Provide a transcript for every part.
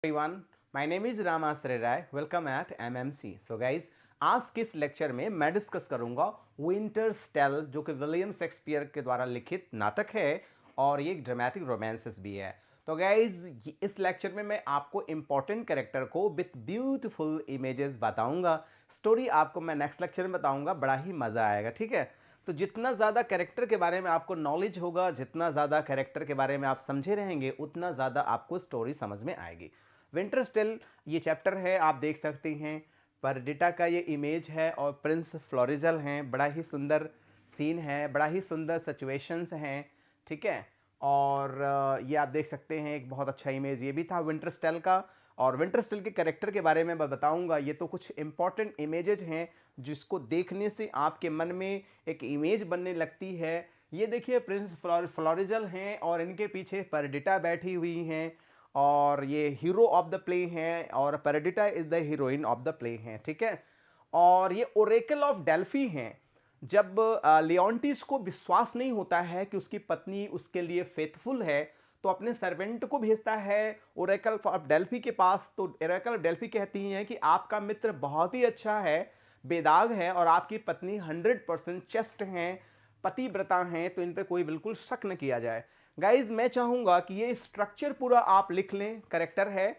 Everyone, my name is Ramashray Rai. Welcome at MMC. So guys, आज के इस लेक्चर में मैं डिस्कस करूंगा विंटर्स टेल, जो कि विलियम शेक्सपियर के द्वारा लिखित नाटक है और ये एक ड्रामेटिक रोमांसेस भी है। तो गाइज, इस लेक्चर में मैं आपको इंपॉर्टेंट कैरेक्टर को विथ ब्यूटीफुल इमेजेस बताऊंगा। स्टोरी आपको मैं नेक्स्ट लेक्चर में बताऊंगा, बड़ा ही मजा आएगा। ठीक है, तो जितना ज़्यादा कैरेक्टर के बारे में आपको नॉलेज होगा, जितना ज़्यादा कैरेक्टर के बारे में आप समझे रहेंगे, उतना ज़्यादा आपको स्टोरी समझ में आएगी। विंटर्स टेल ये चैप्टर है, आप देख सकते हैं। परडिटा का ये इमेज है और प्रिंस फ्लोरिजल हैं। बड़ा ही सुंदर सीन है, बड़ा ही सुंदर सिचुएशंस हैं। ठीक है, और ये आप देख सकते हैं, एक बहुत अच्छा इमेज ये भी था विंटर्स टेल का। और विंटर्स टेल के कैरेक्टर के बारे में मैं बताऊंगा। ये तो कुछ इंपॉर्टेंट इमेजेज हैं जिसको देखने से आपके मन में एक इमेज बनने लगती है। ये देखिए, प्रिंस फ्लोरिजल हैं और इनके पीछे परडिटा बैठी हुई हैं और ये हीरो ऑफ द प्ले हैं और Perdita is the heroine of the play हैं। ठीक है, और ये ओरेकल ऑफ डेल्फी हैं। जब लियोंटिस को विश्वास नहीं होता है कि उसकी पत्नी उसके लिए फेथफुल है, तो अपने सर्वेंट को भेजता है ओरेकल ऑफ डेल्फी के पास। तो ओरेकल ऑफ डेल्फी कहती हैं कि आपका मित्र बहुत ही अच्छा है, बेदाग है, और आपकी पत्नी 100% चेस्ट हैं, पतिव्रता हैं, तो इन पर कोई बिल्कुल शक न किया जाए। गाइज, मैं चाहूंगा कि ये स्ट्रक्चर पूरा आप लिख लें। करेक्टर है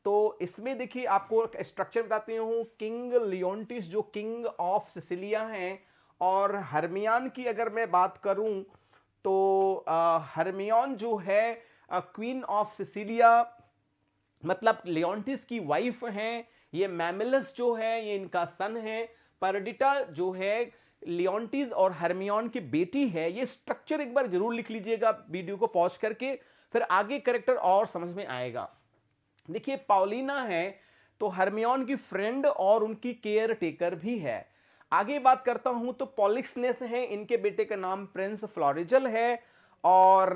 तो इसमें देखिए, आपको स्ट्रक्चर बताते हूँ। किंग लियोंटिस जो किंग ऑफ सिसिलिया हैं, और हरमियान की अगर मैं बात करूं तो हरमियन जो है क्वीन ऑफ सिसिलिया, मतलब लियोंटिस की वाइफ हैं। ये मैमिलस जो है ये इनका सन है। परडिटा जो है लियोंटिस और हरमियन की बेटी है। ये स्ट्रक्चर एक बार जरूर लिख लीजिएगा वीडियो को पॉज करके, फिर आगे कैरेक्टर और समझ में आएगा। देखिए, पॉलिना है तो हरमियन की फ्रेंड और उनकी केयर टेकर भी है। आगे बात करता हूं तो पॉलिक्सनेस है, इनके बेटे का नाम प्रिंस फ्लोरिजल है। और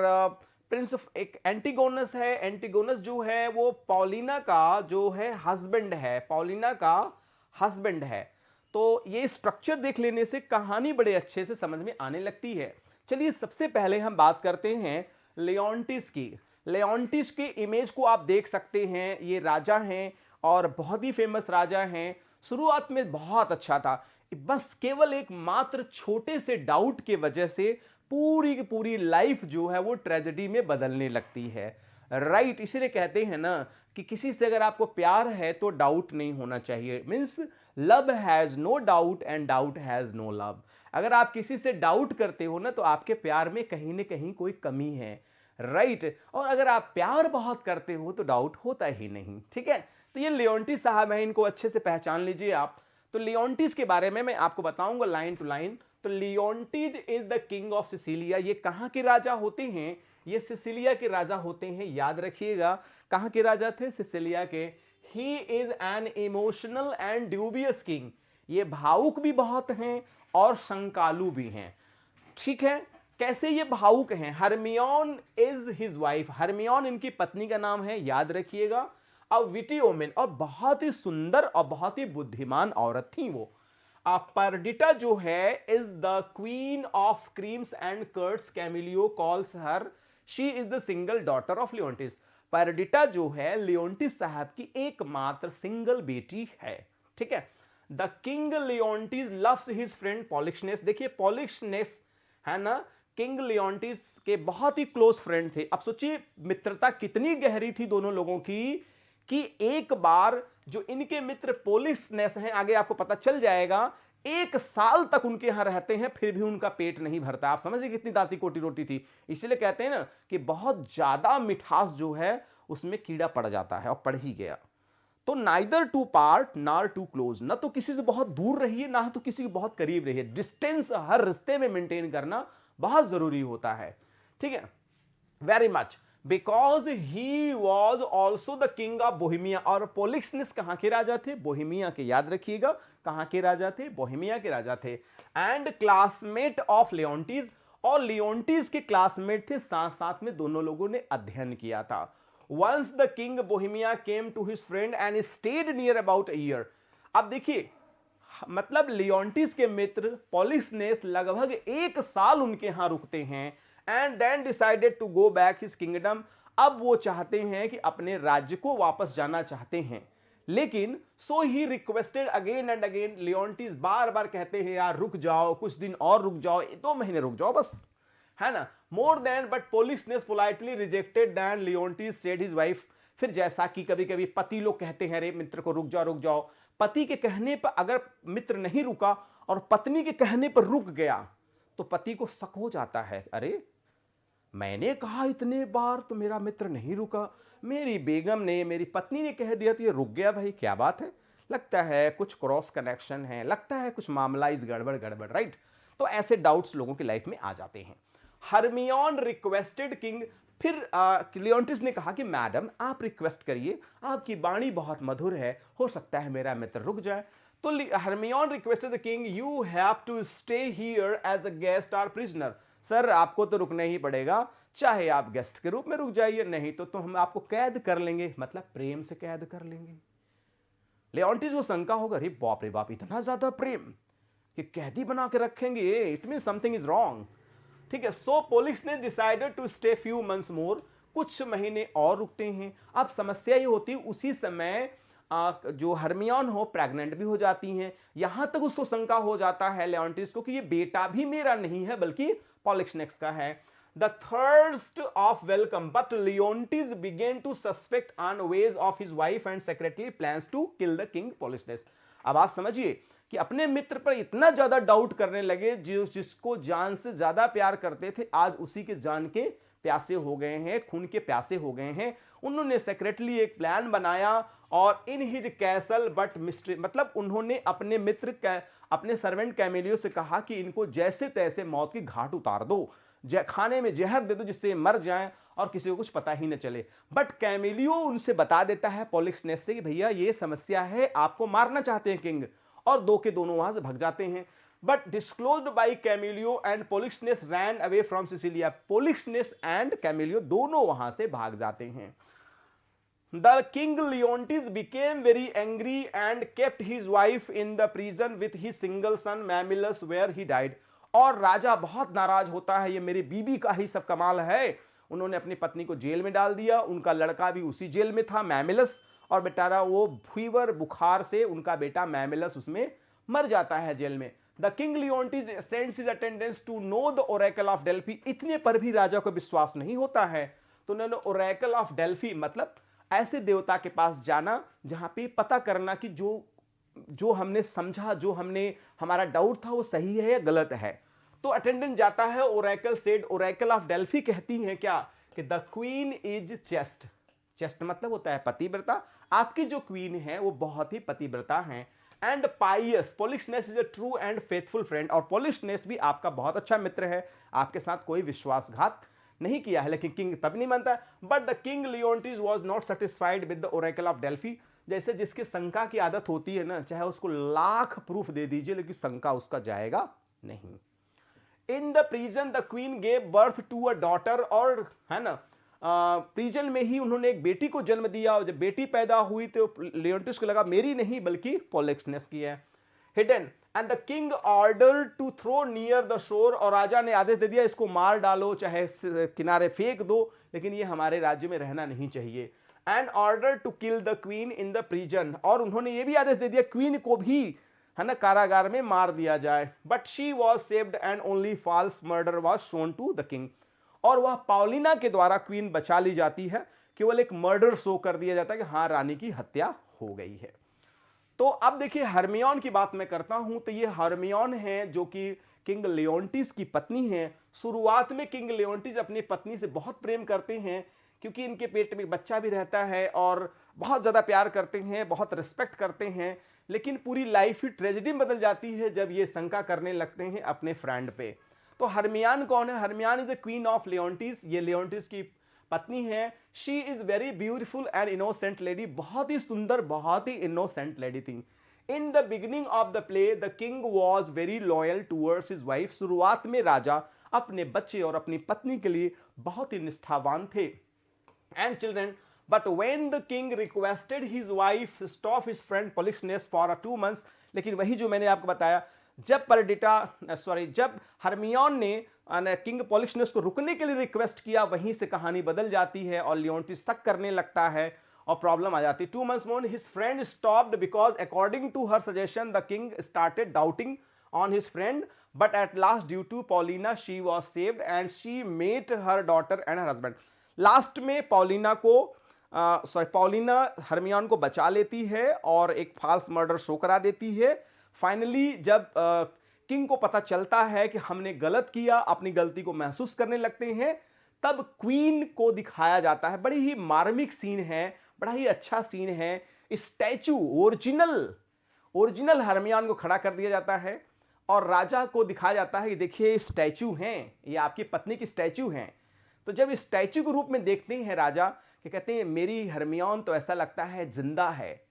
प्रिंस एक एंटिगोनस है। एंटिगोनस जो है वो पॉलिना का जो है हस्बैंड है, पॉलिना का हस्बैंड है। तो ये स्ट्रक्चर देख लेने से कहानी बड़े अच्छे से समझ में आने लगती है। चलिए, सबसे पहले हम बात करते हैं लियोंटिस की। लियोंटिस के इमेज को आप देख सकते हैं। ये राजा हैं और बहुत ही फेमस राजा हैं। शुरुआत में बहुत अच्छा था, बस केवल एक मात्र छोटे से डाउट के वजह से पूरी की पूरी लाइफ जो है वो ट्रेजेडी में बदलने लगती है। राइट, इसीलिए कहते हैं ना कि किसी से अगर आपको प्यार है तो डाउट नहीं होना चाहिए। Means love has no doubt and doubt has no love. अगर आप किसी से डाउट करते हो ना, तो आपके प्यार में कहीं ना कहीं कोई कमी है। राइट, और अगर आप प्यार बहुत करते हो तो डाउट होता ही नहीं। ठीक है, तो ये लियोंटिस साहब है, इनको अच्छे से पहचान लीजिए आप। तो लियोंटिस के बारे में मैं आपको बताऊंगा लाइन टू लाइन। तो Leontes is the king of Sicilia. ये कहां के राजा होते हैं? ये सिसिलिया के राजा होते हैं, याद रखिएगा। कहां के राजा थे? सिसिलिया के। He is an emotional and dubious king. ये भावुक भी बहुत हैं और शंकालु भी हैं। ठीक है, कैसे ये भावुक हैं? हरमियन इज हिज वाइफ। हरमियन इनकी पत्नी का नाम है, याद रखिएगा। अ विटी वोमेन, और बहुत ही सुंदर और बहुत ही बुद्धिमान औरत थी वो। परडिटा जो है is the queen of creams and curds. Camillo calls her she is the single daughter of Leontes. Perdita जो है लियोंटिस साहब की एकमात्र सिंगल बेटी है। ठीक है, the king Leontes loves his friend Polixenes. देखिए, पॉलिक्सनेस है ना, किंग लियोंटिस के बहुत ही क्लोज फ्रेंड थे। अब सोचिए मित्रता कितनी गहरी थी दोनों लोगों की, कि एक बार जो इनके मित्र पोलिसनेस हैं, आगे आपको पता चल जाएगा, 1 साल तक उनके यहां रहते हैं, फिर भी उनका पेट नहीं भरता। आप समझिए कितनी दाती कोटी रोटी थी। इसलिए कहते हैं ना कि बहुत ज्यादा मिठास जो है उसमें कीड़ा पड़ जाता है, और पड़ ही गया। तो नाइदर टू पार्ट नार टू क्लोज, ना तो किसी से बहुत दूर रहिए, ना तो किसी के बहुत करीब रहिए। डिस्टेंस हर रिश्ते में मेंटेन करना बहुत जरूरी होता है। ठीक है, very much, because he was also the king of Bohemia. और पोलिक्सनिस कहां के राजा थे? बोहेमिया के, याद रखिएगा। कहां के राजा थे? बोहेमिया के राजा थे। एंड क्लासमेट ऑफ लियोंटिस, और लियोंटिस के क्लासमेट थे, साथ साथ में दोनों लोगों ने अध्ययन किया था। Once the king Bohemia came to his friend and stayed near about a year. अब देखिए, मतलब लियोंटिस के मित्र पॉलिक्सनेस लगभग 1 साल उनके यहां रुकते हैं, and then decided to go back his kingdom. अब वो चाहते हैं कि अपने राज्य को वापस जाना चाहते हैं, लेकिन so he requested again and again. Leontes बार बार कहते हैं यार रुक जाओ, कुछ दिन और रुक जाओ, 2 महीने रुक जाओ बस, है ना। More than but Polixenes politely rejected then Leontes said his wife. फिर जैसा कि कभी कभी पति लोग कहते हैं अरे मित्र को रुक जाओ रुक जाओ, पति के कहने पर अगर मित्र नहीं रुका और पत्नी के कहने पर रुक गया तो पति को शक हो जाता है, अरे मैंने कहा इतने बार तो मेरा मित्र नहीं रुका, मेरी बेगम ने, मेरी पत्नी ने कह दिया तो ये रुक गया, भाई क्या बात है, लगता है कुछ क्रॉस कनेक्शन है, लगता है कुछ मामला इस गड़बड़ गड़बड़, राइट। तो ऐसे डाउट्स लोगों की लाइफ में आ जाते हैं। Hermione requested king. फिर लियोन्टिस ने कहा कि मैडम आप रिक्वेस्ट करिए, आपकी वाणी बहुत मधुर है, हो सकता है मेरा मित्र रुक जाए। तो Hermione requested the king, you have to stay here as a guest और प्रिजनर। सर आपको तो रुकना ही पड़ेगा, चाहे आप गेस्ट के रूप में रुक जाइए, नहीं तो हम आपको कैद कर लेंगे, मतलब प्रेम से कैद कर लेंगे। लियोन्टिस को शंका होगा, अरे बाप रे बाप, इतना ज्यादा प्रेम कि कैदी बना के रखेंगे, it mean something is wrong. ठीक है, सो पुलिस ने decided to stay few months more, कुछ महीने और रुकते हैं। अब समस्या ये होती है उसी समय जो हरमियोन हो प्रेग्नेंट भी हो जाती हैं। यहां तक उसको शंका हो जाता है लियोन्टिस को कि ये बेटा भी मेरा नहीं है बल्कि पॉलिक्सनेस का है। The thirst of welcome but Leontes began to suspect on ways of his wife and secretly plans to kill the king Polixenes. अब आप समझिए कि अपने मित्र पर इतना ज्यादा डाउट करने लगे, जिसको जान से ज्यादा प्यार करते थे आज उसी के जान के प्यासे हो गए हैं, खून के प्यासे हो गए हैं। उन्होंने सेक्रेटली एक प्लान बनाया और in his castle but mystery, मतलब उन्होंने अपने मित्र अपने सर्वेंट कैमिलियो से कहा कि इनको जैसे तैसे मौत की घाट उतार दो, खाने में जहर दे दो जिससे मर जाएं और किसी को कुछ पता ही न चले। बट कैमिलियो उनसे बता देता है पॉलिक्सनेस से कि भैया ये समस्या है, आपको मारना चाहते हैं किंग, और दो के दोनों वहां से भाग जाते हैं। But disclosed by Camillo and Polixenes ran away from Sicilia. Polixenes and Camillo दोनों वहां से भाग जाते हैं। The king Leontis became very angry and kept his wife in the prison with his single son Mamillus where he died। और राजा बहुत नाराज होता है, ये मेरी बीबी का ही सब कमाल है, उन्होंने अपनी पत्नी को जेल में डाल दिया, उनका लड़का भी उसी जेल में था मैमिलस, और बेचारा वो फीवर बुखार से उनका बेटा मैमिलस उसमें मर जाता है जेल में। The king Leontes sends his attendants to know the oracle of Delphi. इतने पर भी राजा को विश्वास नहीं होता है तो उन्होंने ओरेकल ऑफ डेल्फी, मतलब ऐसे देवता के पास जाना जहां पे पता करना कि जो हमने समझा, जो हमने हमारा डाउट था वो सही है या गलत है। तो अटेंडेंट जाता है, Oracle said, Oracle of Delphi कहती है क्या कि the queen is chest. Chest मतलब होता है पतिव्रता, आपकी जो क्वीन है वो बहुत ही पतिव्रता है। And pious, Polixenes is a true and faithful friend. और पोलिक्सनेस भी आपका बहुत अच्छा मित्र है, आपके साथ कोई विश्वासघात नहीं किया है। लेकिन किंग तब नहीं मानता। But the king Leontes was not satisfied with the oracle of Delphi. जैसे जिसकी शंका की आदत होती है ना, चाहे उसको लाख प्रूफ दे दीजिए लेकिन शंका उसका जाएगा नहीं। In the prison the queen gave birth to a daughter, और है ना प्रिजन में ही उन्होंने एक बेटी को जन्म दिया, और जब बेटी पैदा हुई तो लियोन्टिस को लगा मेरी नहीं बल्कि पोलिक्सनेस की है। Hidden and the king order to throw near the shore. और राजा ने आदेश दे दिया इसको मार डालो, चाहे किनारे फेंक दो, लेकिन ये हमारे राज्य में रहना नहीं चाहिए। And order to kill the queen in the prison. और उन्होंने ये भी आदेश दे दिया क्वीन को भी, है ना, कारागार में मार दिया जाए। But she was saved and only false murder was shown to the king. और वह पाउलिना के द्वारा क्वीन बचा ली जाती है, केवल एक मर्डर शो कर दिया जाता है कि हाँ रानी की हत्या हो गई है। तो अब देखिए हरमियोन की बात मैं करता हूं, तो ये हरमियोन है जो कि किंग लियोन्टिस की पत्नी है। शुरुआत में किंग लियोन्टिस अपनी पत्नी से बहुत प्रेम करते हैं क्योंकि इनके पेट में बच्चा भी रहता है और बहुत ज़्यादा प्यार करते हैं, बहुत रिस्पेक्ट करते हैं। लेकिन पूरी लाइफ ही ट्रेजेडी में बदल जाती है जब ये शंका करने लगते हैं अपने फ्रेंड पे। तो हरमियान कौन है? हरमियान is the queen of Leontes, ये लियोन्टिस की पत्नी है। She is very beautiful and innocent lady, बहुत ही सुंदर, बहुत ही इनोसेंट लेडी थी। In the beginning of the play the king was very loyal towards his wife. शुरुआत में राजा अपने बच्चे और अपनी पत्नी के लिए बहुत ही निष्ठावान थे and children. But when the king requested his wife stop his friend Polixenes for 2 months, लेकिन वही जो मैंने आपको बताया, जब हरमियोन ने किंग पॉलिक्सनस को रुकने के लिए रिक्वेस्ट किया, वहीं से कहानी बदल जाती है और लियोन्टिस शक करने लगता है और प्रॉब्लम आ जाती है। 2 months more his friend stopped because according to her suggestion the king started doubting on his friend, but at last due to Paulina she was saved and she met her daughter and her husband। Last में Paulina Hermione को बचा लेती है और एक false murder show करा देती है। फाइनली जब किंग को पता चलता है कि हमने गलत किया, अपनी गलती को महसूस करने लगते हैं, तब क्वीन को दिखाया जाता है। बड़ी ही मार्मिक सीन है, बड़ा ही अच्छा सीन है। स्टैचू ओरिजिनल हरमियोन को खड़ा कर दिया जाता है और राजा को दिखाया जाता है कि देखिए स्टैचू हैं, ये आपकी पत्नी की स्टैचू हैं। तो जब इस स्टैचू के रूप में देखते हैं राजा कि कहते हैं मेरी हरमियोन तो ऐसा लगता है जिंदा है,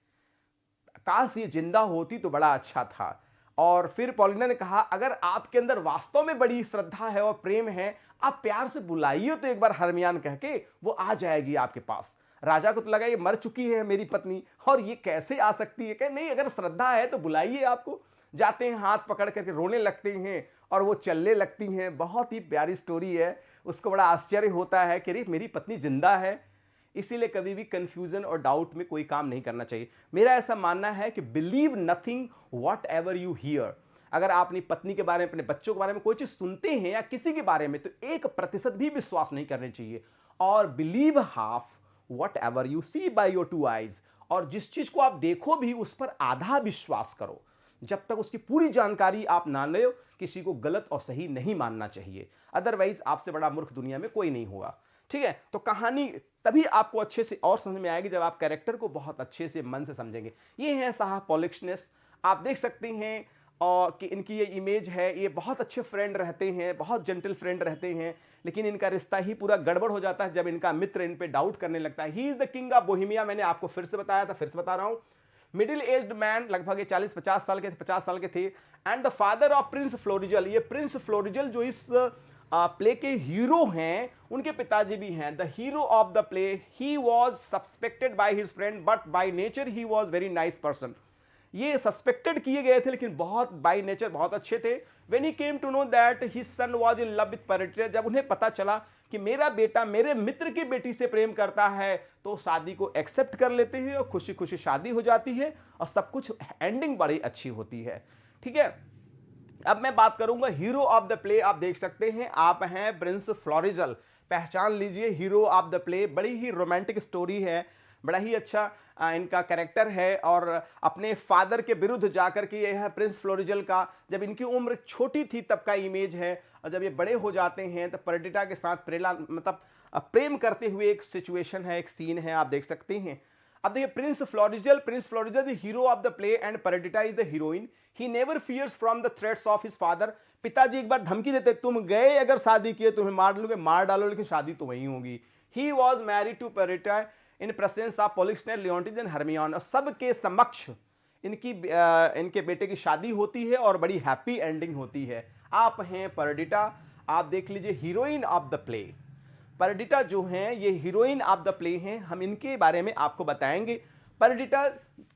काश ये जिंदा होती तो बड़ा अच्छा था। और फिर पॉलिना ने कहा अगर आपके अंदर वास्तव में बड़ी श्रद्धा है और प्रेम है, आप प्यार से बुलाइए तो एक बार हरमियोन कह के वो आ जाएगी आपके पास। राजा को तो लगा ये मर चुकी है मेरी पत्नी और ये कैसे आ सकती है, कहे नहीं अगर श्रद्धा है तो बुलाइए आपको। जाते हैं, हाथ पकड़ करके रोने लगते हैं और वो चलने लगती हैं। बहुत ही प्यारी स्टोरी है। उसको बड़ा आश्चर्य होता है कि अरे मेरी पत्नी जिंदा है। इसीलिए कभी भी कंफ्यूजन और डाउट में कोई काम नहीं करना चाहिए। मेरा ऐसा मानना है कि believe nothing what ever you here. अगर आप अपनी पत्नी के बारे में, अपने बच्चों के बारे में कोई चीज सुनते हैं या किसी के बारे में, तो 1% भी विश्वास नहीं करना चाहिए। और believe half whatever you see by your 2 eyes। और जिस चीज को आप देखो भी उस पर आधा विश्वास करो। जब तक उसकी पूरी जानकारी आप ना लो, किसी को गलत और सही नहीं मानना चाहिए। अदरवाइज आपसे बड़ा मूर्ख दुनिया में कोई नहीं होगा। ठीक है, तो कहानी तभी आपको अच्छे से और समझ में आएगी जब आप कैरेक्टर को बहुत अच्छे से मन से समझेंगे। ये है साहब पॉलिक्सनस। आप देख सकते हैं और कि इनकी ये इमेज है, ये बहुत अच्छे फ्रेंड रहते हैं, बहुत जेंटल फ्रेंड रहते हैं, लेकिन इनका रिश्ता ही पूरा गड़बड़ हो जाता है जब इनका मित्र इन पे डाउट करने लगता है। He is the king of Bohemia. मैंने आपको फिर से बताया था, फिर से बता रहा हूं। मिडिल एज्ड मैन, लगभग 40-50 साल के थे, 50 साल के थे। And the father of prince Florizel. ये प्रिंस फ्लोरिजल जो इस प्ले के हीरो हैं, उनके पिताजी भी हैं। The hero of the play, he was suspected by his friend but by nature he was very nice person. ये सस्पेक्टेड किए गए थे लेकिन बहुत बाय नेचर बहुत अच्छे थे। When he came to know that his son was in love with Perdita, जब उन्हें पता चला कि मेरा बेटा मेरे मित्र की बेटी से प्रेम करता है, तो शादी को एक्सेप्ट कर लेते हैं और खुशी खुशी शादी हो जाती है और सब कुछ एंडिंग बड़ी अच्छी होती है। ठीक है, अब मैं बात करूंगा हीरो ऑफ द प्ले। आप देख सकते हैं आप हैं प्रिंस फ्लोरिजल, पहचान लीजिए हीरो ऑफ द प्ले। बड़ी ही रोमांटिक स्टोरी है, बड़ा ही अच्छा इनका कैरेक्टर है। और अपने फादर के विरुद्ध जाकर के यह है प्रिंस फ्लोरिजल का, जब इनकी उम्र छोटी थी तब का इमेज है, और जब ये बड़े हो जाते हैं तो परिटा के साथ प्रेम करते हुए एक सिचुएशन है, एक सीन है, आप देख सकते हैं। अब देखिए prince Florizel the hero of the play and Perdita is the heroine. He never fears from the threats of his father. पिताजी एक बार धमकी देते, तुम गए अगर शादी किए तुम्हें मार डालो, लेकिन शादी तो वही होगी। He was married to Perdita in presence of Polixenes, Leontes and Hermione. सबके समक्ष इनके बेटे की शादी होती है और बड़ी हैप्पी एंडिंग होती है। आप हैं परिटा, आप देख लीजिए हीरोइन ऑफ द प्ले। परिटा जो हैं ये हीरोइन ऑफ द प्ले हैं, हम इनके बारे में आपको बताएंगे। परिटा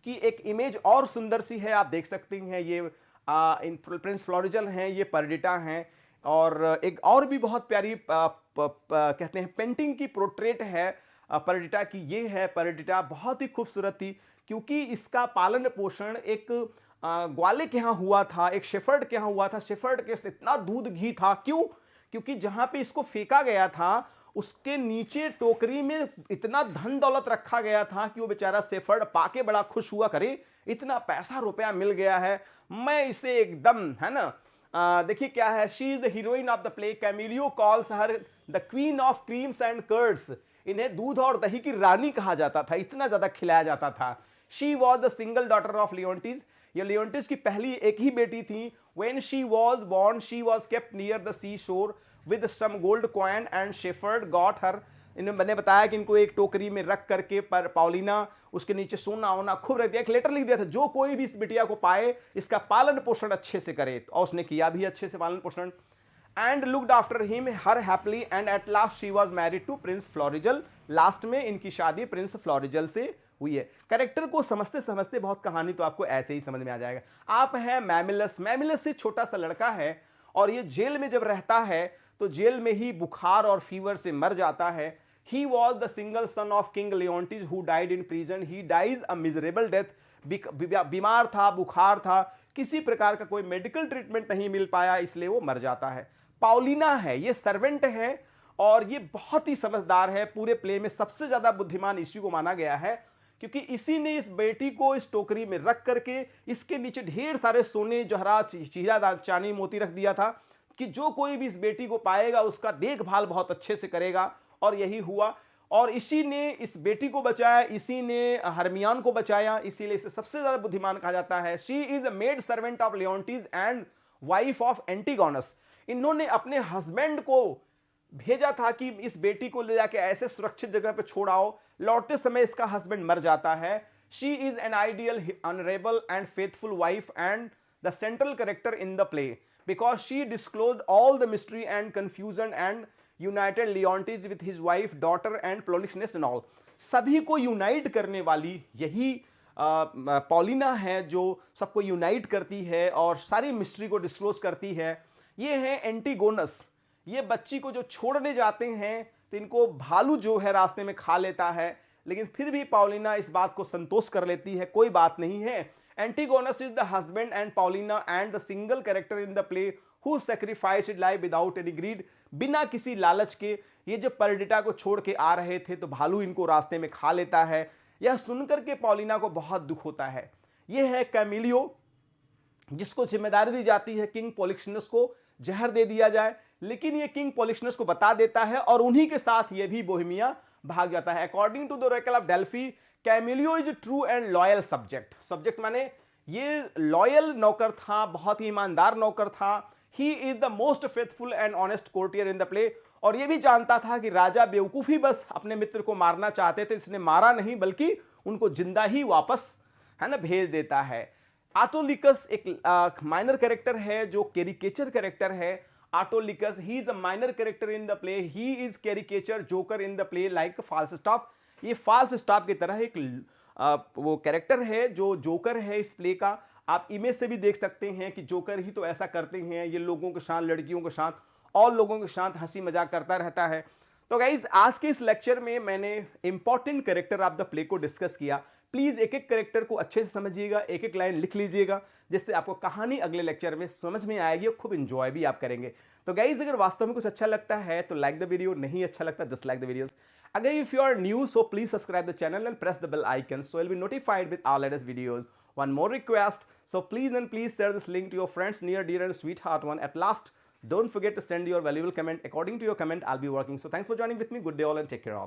की एक इमेज और सुंदर सी है, आप देख सकते हैं। ये प्रिंस फ्लोरिजल हैं, ये परिटा हैं। और एक और भी बहुत प्यारी कहते हैं पेंटिंग की पोर्ट्रेट है परिटा की। ये है परिटा, बहुत ही खूबसूरत थी क्योंकि इसका पालन पोषण एक ग्वाले के यहाँ हुआ था, एक शेफर्ड के यहाँ हुआ था। शेफर्ड के से इतना दूध घी था, क्यों? क्योंकि जहां पे इसको फेंका गया था उसके नीचे टोकरी में इतना धन दौलत रखा गया था कि वो बेचारा शेफर्ड पाके बड़ा खुश हुआ, करे इतना पैसा रुपया मिल गया है, मैं इसे एकदम, है ना। देखिए क्या है, she is the heroine of the play. Camillo calls her the queen of creams and curds. इन्हें दूध और दही की रानी कहा जाता था, इतना ज्यादा खिलाया जाता था। She was the single daughter of Leontes. ये लियोन्टिस की पहली एक ही बेटी थी। When she was born she was kept near the sea shore with some gold coin and shepherd got her. मैंने बताया कि इनको एक टोकरी में रख करके पर पॉलिना उसके नीचे सोना वोना खूब रख दिया, एक लेटर लिख दिया था, जो कोई भी इस बिटिया को पाए इसका पालन पोषण अच्छे से करे, और उसने किया भी अच्छे से पालन पोषण। And looked after him her happily and at last she was married to prince Florizel. Last में इनकी शादी प्रिंस फ्लोरिजल से हुई है। कैरेक्टर को समझते समझते बहुत कहानी तो आपको ऐसे ही समझ में आ जाएगा। आप हैं मैमिलस, मैमिलस से छोटा सा लड़का है और ये जेल में जब रहता है तो जेल में ही बुखार और फीवर से मर जाता है। He was the single son of king Leontes who died in prison, he dies a miserable death. बीमार था, बुखार था, किसी प्रकार का कोई मेडिकल ट्रीटमेंट नहीं मिल पाया, इसलिए वो मर जाता है। पाउलिना है, ये सर्वेंट है और ये बहुत ही समझदार है। पूरे प्ले में सबसे ज्यादा बुद्धिमान इसी को माना गया है, क्योंकि इसी ने इस बेटी को इस टोकरी में रख करके इसके नीचे ढेर सारे सोने, जवाहरात, हीरा, चांदी, मोती रख दिया था कि जो कोई भी इस बेटी को पाएगा उसका देखभाल बहुत अच्छे से करेगा। और यही हुआ, और इसी ने इस बेटी को बचाया, इसी ने हरमियान को बचाया, इसीलिए इसे सबसे ज्यादा बुद्धिमान कहा जाता है। She is a maid servant of Leontes and wife of Antigonus. इन्होंने अपने हस्बैंड को भेजा था कि इस बेटी को ले जाके ऐसे सुरक्षित जगह पे छोड़ाओ, लौटते समय इसका हस्बैंड मर जाता है। She is an ideal, honourable and faithful wife and the central character in the play because she disclose all the mystery and confusion and united Leontes with his wife, daughter and Polixenes and all. सभी को unite करने वाली यही Paulina है, जो सबको unite करती है और सारी मिस्ट्री को डिस्क्लोज करती है। ये है एंटीगोनस। ये बच्ची को जो छोड़ने जाते हैं तो इनको भालू जो है रास्ते में खा लेता है, लेकिन फिर भी पॉलिना इस बात को संतोष कर लेती है, कोई बात नहीं है। Antigonus is the husband and Paulina and the single character in the play who sacrificed life without any grid. बिना किसी लालच के ये जब परडिटा को छोड़ के आ रहे थे तो भालू इनको रास्ते में खा लेता है। यह सुनकर के पॉलिना को बहुत दुख होता है। यह है कैमिलियो, जिसको जिम्मेदारी दी जाती है किंग पोलिक्सनस को जहर दे दिया जाए, लेकिन ये किंग पोलिक्सनस को बता देता है और उन्हीं के साथ ये भी बोहेमिया भाग जाता है। According to the oracle of Delphi, Camillo is true and loyal subject. Subject माने ये लॉयल नौकर था, बहुत ही ईमानदार नौकर था। He is the most faithful and honest courtier in the play. और ये भी जानता था कि राजा बेवकूफी बस अपने मित्र को मारना चाहते थे, इसने मारा नहीं बल्कि उनको जिंदा ही वापस है ना भेज देता है। ऑटोलिकस एक माइनर कैरेक्टर है जो कैरिकेचर कैरेक्टर है। Autolycus, he is a minor character in the play, he is caricature joker in the play like Falstaff. ये फाल्स्टाफ की तरह एक वो कैरेक्टर है जो जोकर है इस प्ले का। आप इमेज से भी देख सकते हैं कि जोकर ही तो ऐसा करते हैं, ये लोगों के साथ, लड़कियों के साथ और लोगों के साथ हंसी मजाक करता रहता है। तो गाइज आज के इस लेक्चर में मैंने important character of the play को डिस्कस किया। प्लीज एक एक कैरेक्टर को अच्छे से समझिएगा, एक एक लाइन लिख लीजिएगा, जिससे आपको कहानी अगले लेक्चर में समझ में आएगी और खूब इंजॉय भी आप करेंगे। तो गाइज अगर वास्तव में कुछ अच्छा लगता है तो लाइक द वीडियो, नहीं अच्छा लगता dislike the videos. Again, if you are new, so please subscribe the channel and press the bell icon so you'll be notified with our latest videos. One more request, so please share this link to your friends, near, dear and sweetheart one. At last, don't forget to send your valuable comment. According to your comment, I'll be working. So thanks for joining with me. Good day all and take care all.